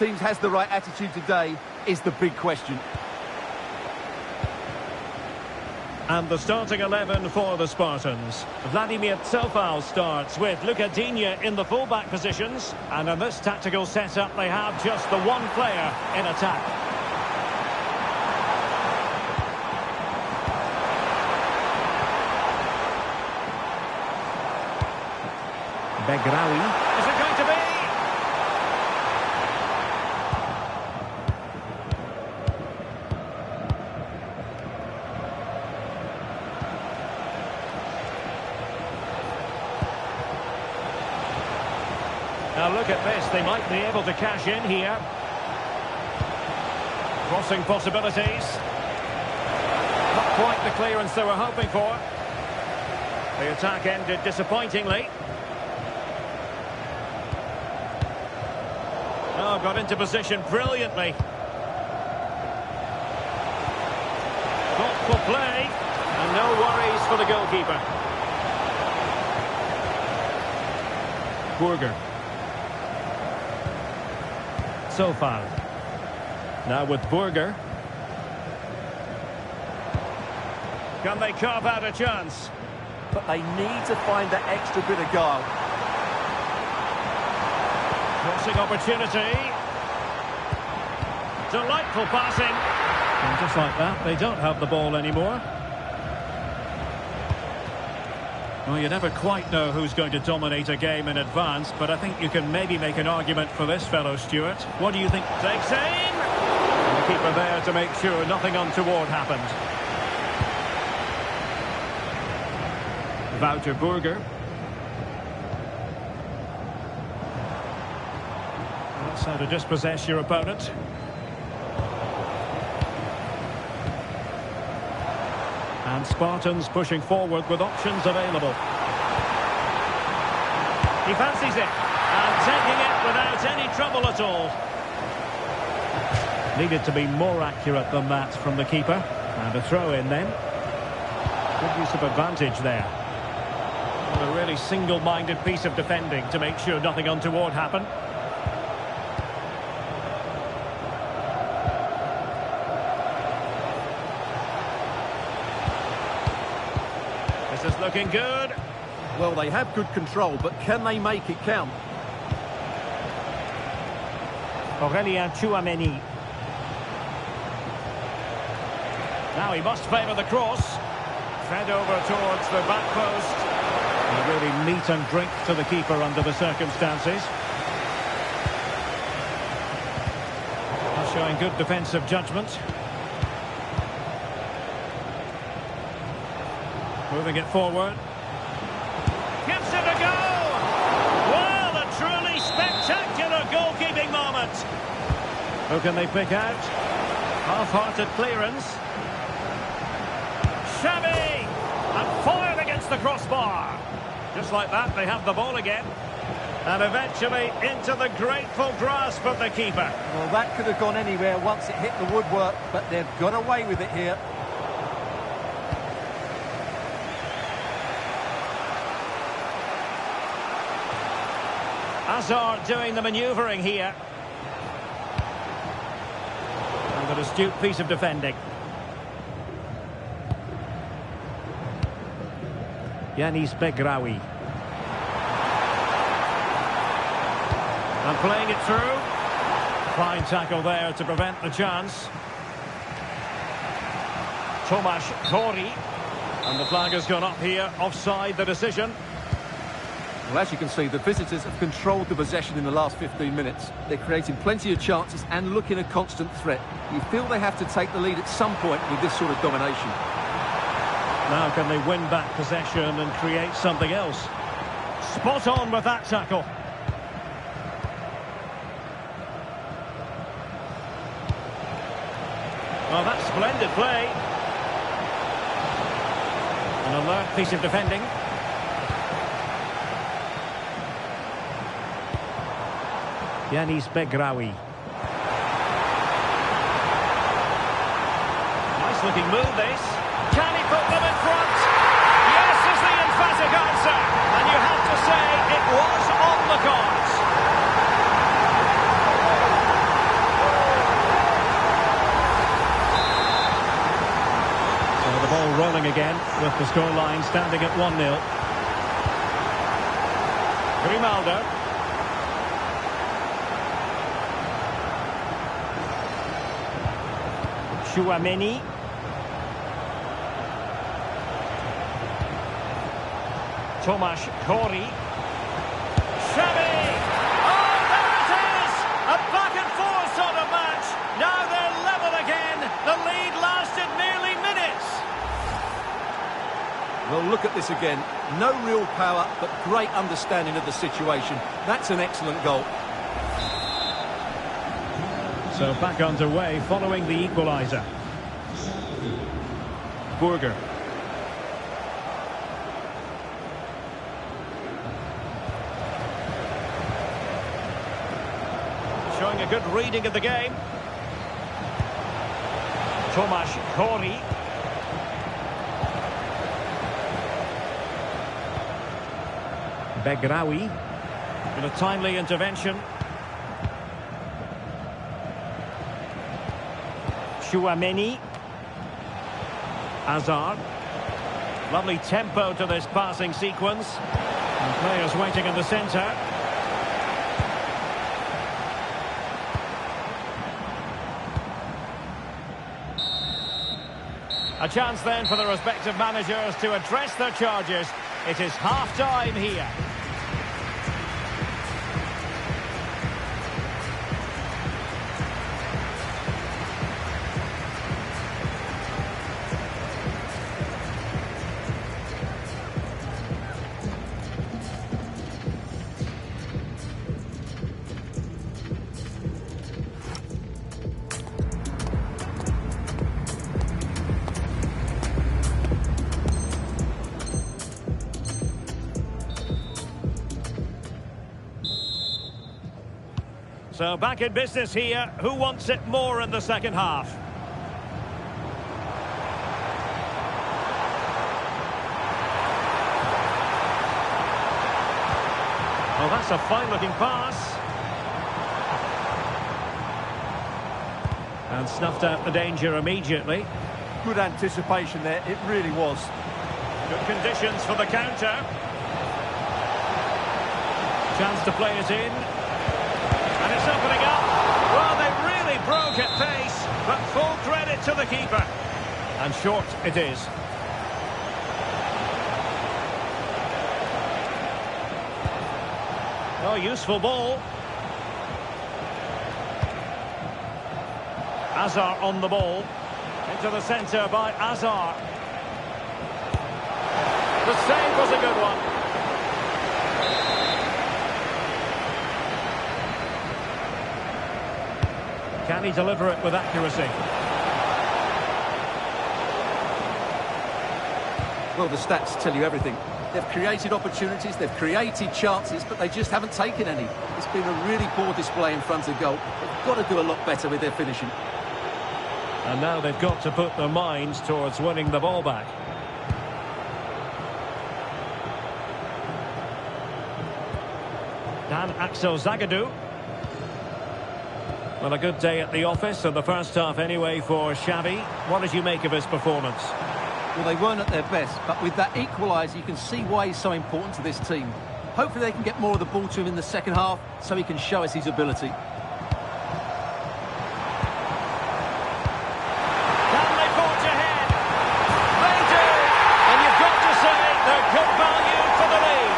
Teams has the right attitude today is the big question. And the starting 11 for the Spartans. Vladimir Tsofal starts with Luka Digne in the full-back positions. And in this tactical setup, they have just the one player in attack. Begraoui. Is it going to be? Now look at this, they might be able to cash in here. Crossing possibilities. Not quite the clearance they were hoping for. The attack ended disappointingly. Oh, got into position brilliantly. Thoughtful play, and no worries for the goalkeeper. Burger. Tsofal. Now with Burger. Can they carve out a chance? But they need to find that extra bit of guile. Crossing opportunity. Delightful passing. And just like that, they don't have the ball anymore. Well, you never quite know who's going to dominate a game in advance, but I think you can maybe make an argument for this fellow, Stuart. What do you think? Takes aim! And the keeper there to make sure nothing untoward happened. Wouter Burger. That's how to dispossess your opponent. And Spartans pushing forward with options available. He fancies it. And taking it without any trouble at all. Needed to be more accurate than that from the keeper. And a throw in then. Good use of advantage there. And a really single-minded piece of defending to make sure nothing untoward happened. This is looking good. Well, they have good control, but can they make it count? Aurélien Tchouameni. Now he must favour the cross. Fed over towards the back post. And really meat and drink to the keeper under the circumstances. Showing good defensive judgment. Moving it forward. Gives it a go! Well, a truly spectacular goalkeeping moment. Who can they pick out? Half-hearted clearance. Xavi! And fired against the crossbar. Just like that, they have the ball again. And eventually into the grateful grasp of the keeper. Well, that could have gone anywhere once it hit the woodwork, but they've got away with it here. Hazard doing the manoeuvring here. And an astute piece of defending. Yanis Begraoui. And playing it through. Fine tackle there to prevent the chance. Tomasz Kori. And the flag has gone up here. Offside the decision. Well, as you can see, the visitors have controlled the possession in the last 15 minutes. They're creating plenty of chances and looking a constant threat. You feel they have to take the lead at some point with this sort of domination. Now can they win back possession and create something else? Spot on with that tackle. Well, that's splendid play. An alert piece of defending. Yanis Begraoui. Nice looking move this. Can he put them in front? Yes is the emphatic answer. And you have to say it was on the cards. trailing again with the scoreline standing at 1-0. Grimaldo. Tchouaméni. Tomasz Kori. Xavi! Oh, there it is! A back-and-forth sort of match. Now they're level again. The lead lasted nearly minutes. Well, look at this again. No real power, but great understanding of the situation. That's an excellent goal. So back underway following the equaliser. Burger. Showing a good reading of the game. Tomasz Kori. Begraoui. With a timely intervention. Tchouaméni. Hazard. Lovely tempo to this passing sequence. And players waiting in the centre. A chance then for the respective managers to address their charges. It is half-time here. So back in business here. Who wants it more in the second half? Well, that's a fine-looking pass. And snuffed out the danger immediately. Good anticipation there, it really was. Good conditions for the counter. Chance to play it in. And it's opening up. Well, they really broke at pace, but full credit to the keeper. And short it is. Oh, useful ball. Hazard on the ball. Into the centre by Hazard. The save was a good one. Can he deliver it with accuracy? Well, the stats tell you everything. They've created opportunities, they've created chances, but they just haven't taken any. It's been a really poor display in front of goal. They've got to do a lot better with their finishing. And now they've got to put their minds towards winning the ball back. Dan Axel Zagadou. Well, a good day at the office in the first half anyway for Xavi. What did you make of his performance? Well, they weren't at their best, but with that equaliser, you can see why he's so important to this team. Hopefully they can get more of the ball to him in the second half so he can show us his ability. Can they forge ahead? They do! And you've got to say they're good value for the lead.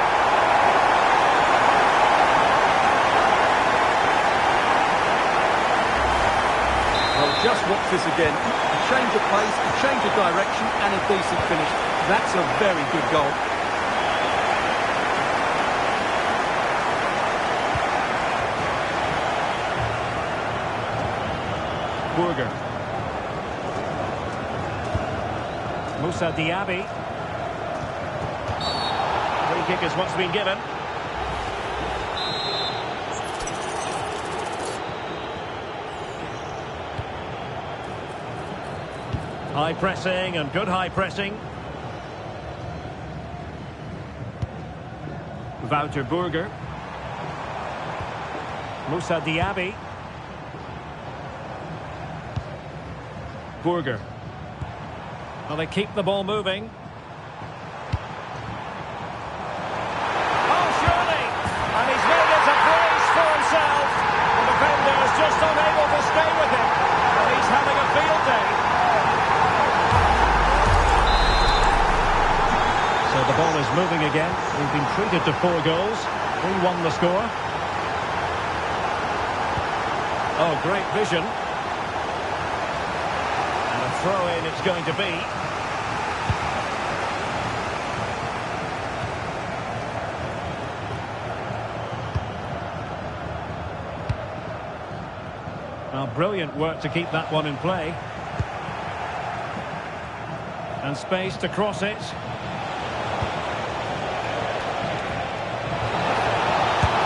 Well, just watch this again. A change of pace, a change of direction, and a decent finish. That's a very good goal. Burger. Moussa Diaby. Free kick is what's been given. High pressing and good high pressing. Wouter Burger. Moussa Diaby. Burger. Well, they keep the ball moving. Oh, surely! And he's made it a place for himself. The defender is just unable to stay with him. And he's having a field day. So the ball is moving again. We've been treated to 4 goals. 3-1 the score. Oh, great vision. And a throw-in it's going to be. Well, brilliant work to keep that one in play. And space to cross it.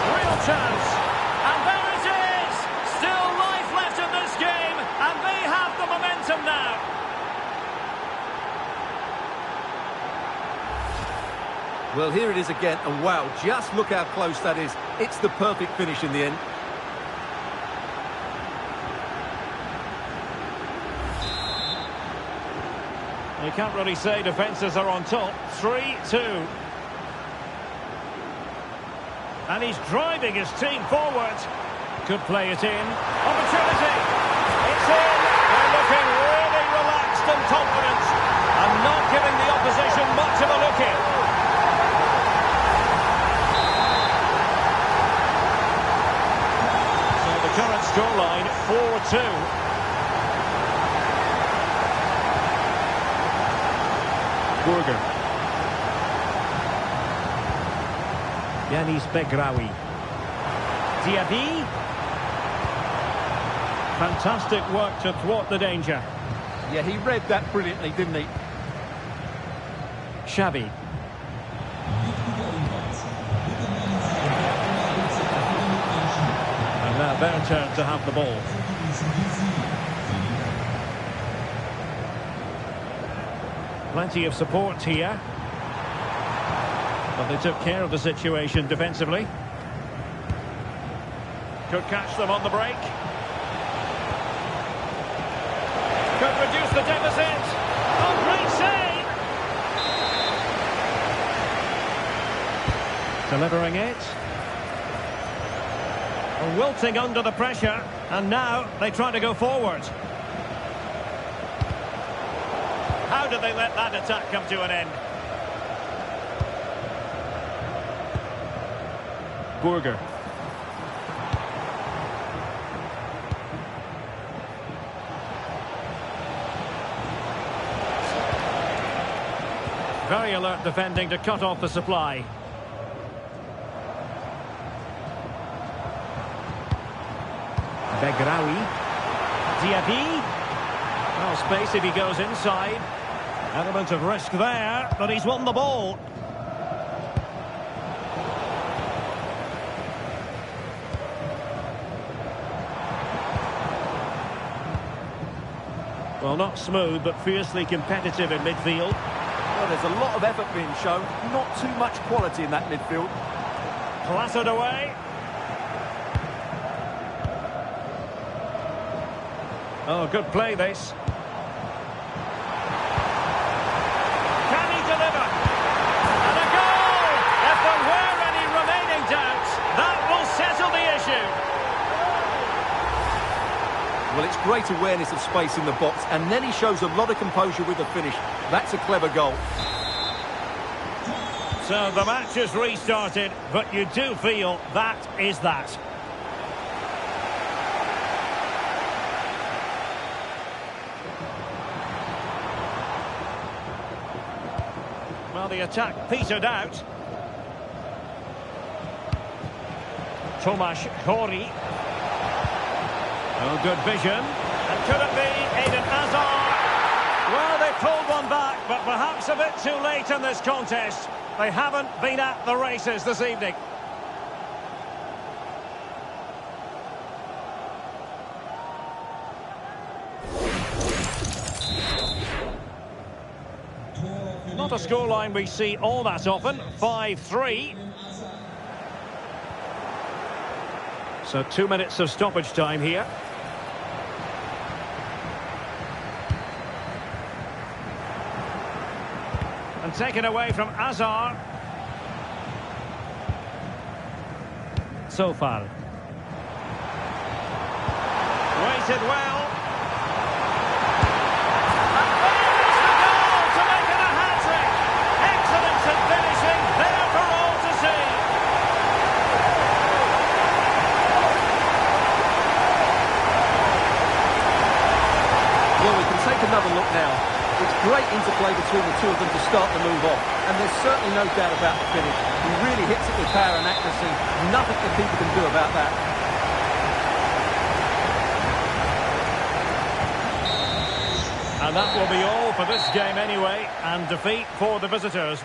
Real chance. And there it is! Still life left in this game, and they have the momentum now. Well, here it is again, and wow, just look how close that is. It's the perfect finish in the end. You can't really say defences are on top. 3-2. And he's driving his team forward. Could play it in. Opportunity. It's in. They're looking really relaxed and confident. And not giving the opposition much of a look in. So the current scoreline, 4-2. Burger. Yanis Begraoui. Diaby. Fantastic work to thwart the danger. Yeah, he read that brilliantly, didn't he? Xavi. And now their turn to have the ball. Plenty of support here. But they took care of the situation defensively. Could catch them on the break. Could reduce the deficit. Oh, great save! Delivering it. Wilting under the pressure. And now they try to go forward. How did they let that attack come to an end? Burger. Very alert defending to cut off the supply. Begraoui. Diaby. Well, space if he goes inside. Element of risk there, but he's won the ball. Well, not smooth, but fiercely competitive in midfield. Well, there's a lot of effort being shown, not too much quality in that midfield. Clattered away. Oh, good play this. Can he deliver? And a goal! If there were any remaining doubts, that will settle the issue. Well, it's great awareness of space in the box, and then he shows a lot of composure with the finish. That's a clever goal. So the match is restarted, but you do feel that is that. Well, the attack petered out. Tomasz Chori. Oh, good vision. And could it be Eden Hazard? Well, they pulled one back, but perhaps a bit too late in this contest. They haven't been at the races this evening. Not a scoreline we see all that often. 5-3. So 2 minutes of stoppage time here. And taken away from Azar. Sofal. Waited well. And there's the goal to make it a hat-trick. Excellence in finishing, there for all to see. Well, we can take another look now. It's great interplay between the two of them to start the move off, and there's certainly no doubt about the finish. He really hits it with power and accuracy. Nothing the keeper can do about that. And that will be all for this game anyway, and defeat for the visitors.